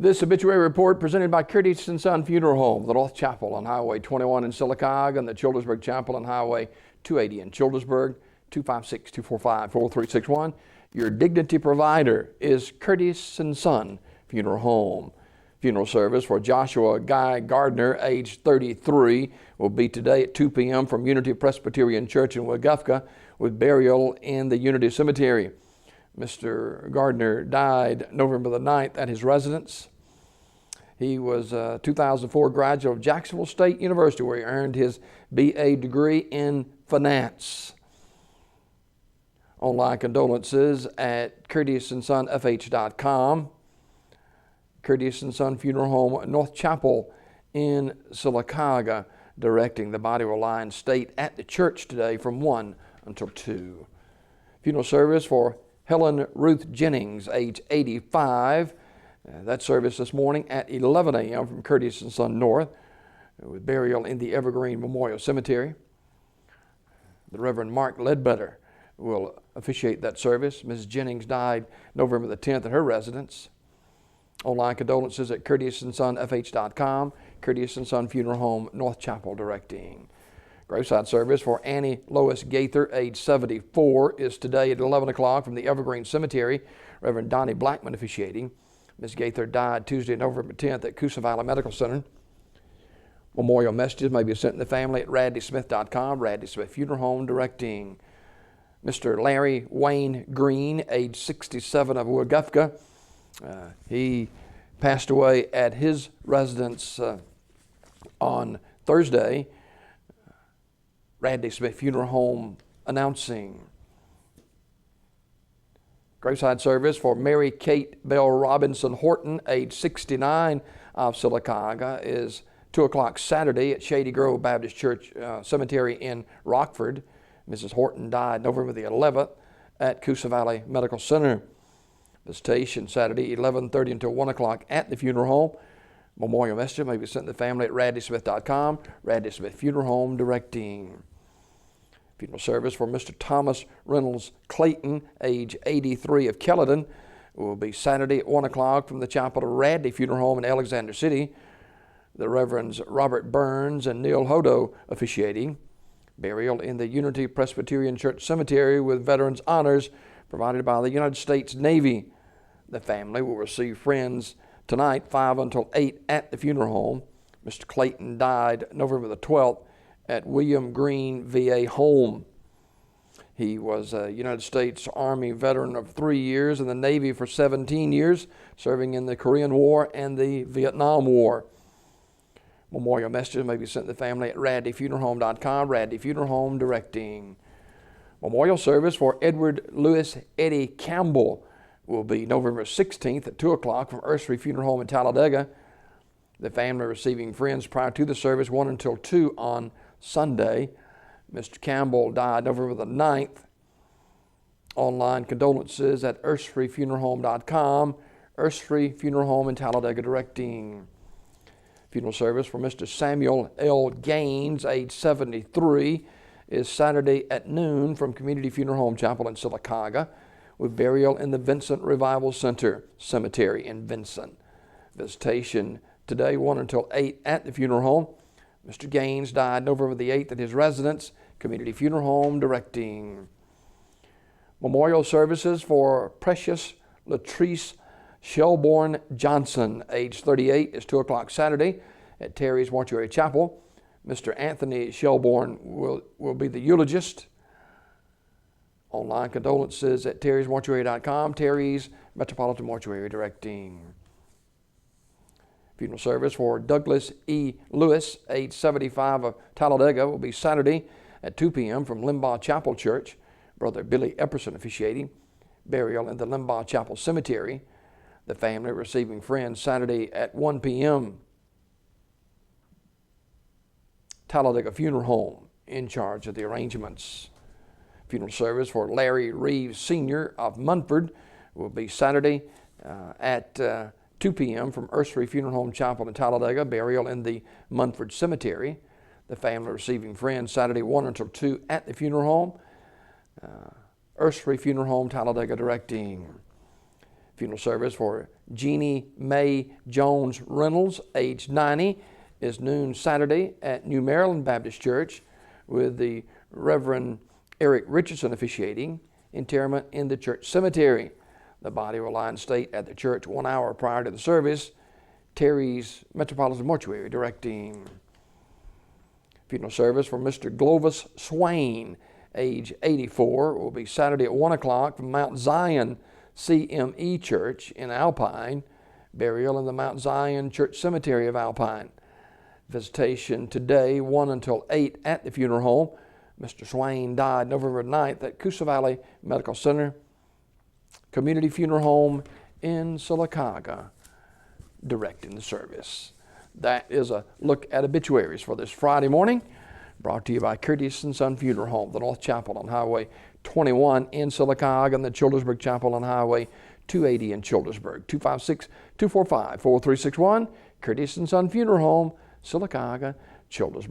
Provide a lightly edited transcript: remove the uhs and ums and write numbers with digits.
This obituary report presented by Curtis & Son Funeral Home, the North Chapel on Highway 21 in Sylacauga, and the Childersburg Chapel on Highway 280 in Childersburg, 256-245-4361. Your dignity provider is Curtis & Son Funeral Home. Funeral service for Joshua Guy Gardner, age 33, will be today at 2 p.m. from Unity Presbyterian Church in Weguffka, with burial in the Unity Cemetery. Mr. Gardner died November the 9th at his residence. He was a 2004 graduate of Jacksonville State University, where he earned his BA degree in finance. Online condolences at curtissonsonfh.com. Curtis & Son Funeral Home, North Chapel in Sylacauga, directing the body will lie in state at the church today from 1 until 2. Funeral service for Helen Ruth Jennings, age 85. That service this morning at 11 a.m. from Curtis & Son North, with burial in the Evergreen Memorial Cemetery. The Reverend Mark Ledbetter will officiate that service. Mrs. Jennings died November the 10th at her residence. Online condolences at curtissonsonfh.com. Curtis & Son Funeral Home, North Chapel, directing. Graveside service for Annie Lois Gaither, age 74, is today at 11 o'clock from the Evergreen Cemetery. Reverend Donnie Blackman officiating. Ms. Gaither died Tuesday, November 10th at Coosa Valley Medical Center. Memorial messages may be sent to the family at radleysmith.com. Radley Smith Funeral Home, directing. Mr. Larry Wayne Green, age 67, of Weguffka. He passed away at his residence on Thursday. Radley Smith Funeral Home announcing. Graveside service for Mary Kate Bell Robinson Horton, age 69, of Sylacauga, is 2 o'clock Saturday at Shady Grove Baptist Church Cemetery in Rockford. Mrs. Horton died November the 11th at Coosa Valley Medical Center. Visitation Saturday, 11:30 until 1 o'clock at the funeral home. Memorial message may be sent to the family at radleysmith.com. Radley Smith Funeral Home, directing. Funeral service for Mr. Thomas Reynolds Clayton, age 83, of Kelladon, will be Saturday at 1 o'clock from the chapel of Radley Funeral Home in Alexander City. The Reverends Robert Burns and Neil Hodo officiating. Burial in the Unity Presbyterian Church Cemetery with veterans honors provided by the United States Navy. The family will receive friends tonight, 5 until 8, at the funeral home. Mr. Clayton died November the 12th at William Green VA Home. He was a United States Army veteran of 3 years and the Navy for 17 years, serving in the Korean War and the Vietnam War. Memorial messages may be sent to the family at radleyfuneralhome.com. Radley Funeral Home, directing. Memorial service for Edward Lewis Eddie Campbell will be November 16th at 2 o'clock from Ursery Funeral Home in Talladega. The family receiving friends prior to the service, 1 until 2 on Sunday. Mr. Campbell died November the 9th. Online condolences at urseryfuneralhome.com. Ursery Funeral Home in Talladega, directing. Funeral service for Mr. Samuel L. Gaines, age 73, is Saturday at noon from Community Funeral Home Chapel in Sylacauga, with burial in the Vincent Revival Center Cemetery in Vincent. Visitation today, 1 until 8 at the funeral home. Mr. Gaines died November the 8th at his residence, Community Funeral Home, directing. Memorial services for Precious Latrice Shelbourne Johnson, age 38, is 2 o'clock Saturday at Terry's Mortuary Chapel. Mr. Anthony Shelbourne will be the eulogist. Online condolences at terrysmortuary.com. Terry's Metropolitan Mortuary, directing. Funeral service for Douglas E. Lewis, age 75, of Talladega, will be Saturday at 2 p.m. from Limbaugh Chapel Church. Brother Billy Epperson officiating. Burial in the Limbaugh Chapel Cemetery. The family receiving friends Saturday at 1 p.m. Talladega Funeral Home in charge of the arrangements. Funeral service for Larry Reeves Sr. of Munford will be Saturday at 2 p.m. from Ursery Funeral Home Chapel in Talladega. Burial in the Munford Cemetery. The family receiving friends Saturday 1 until 2 at the funeral home. Ursery Funeral Home, Talladega, directing. Funeral service for Jeannie Mae Jones Reynolds, age 90, is noon Saturday at New Maryland Baptist Church, with the Reverend Eric Richardson officiating. Interment in the church cemetery. The body will lie in state at the church 1 hour prior to the service. Terry's Metropolitan Mortuary directing. Funeral service for Mr. Glovis Swain, age 84, will be Saturday at 1 o'clock from Mount Zion CME Church in Alpine. Burial in the Mount Zion Church Cemetery of Alpine. Visitation today, 1 until 8 at the funeral home. Mr. Swain died November 9th at Coosa Valley Medical Center Community Funeral Home in Sylacauga, directing the service. That is a look at obituaries for this Friday morning, brought to you by Curtis & Son Funeral Home, the North Chapel on Highway 21 in Sylacauga, and the Childersburg Chapel on Highway 280 in Childersburg. 256-245-4361, Curtis & Son Funeral Home, Sylacauga, Childersburg.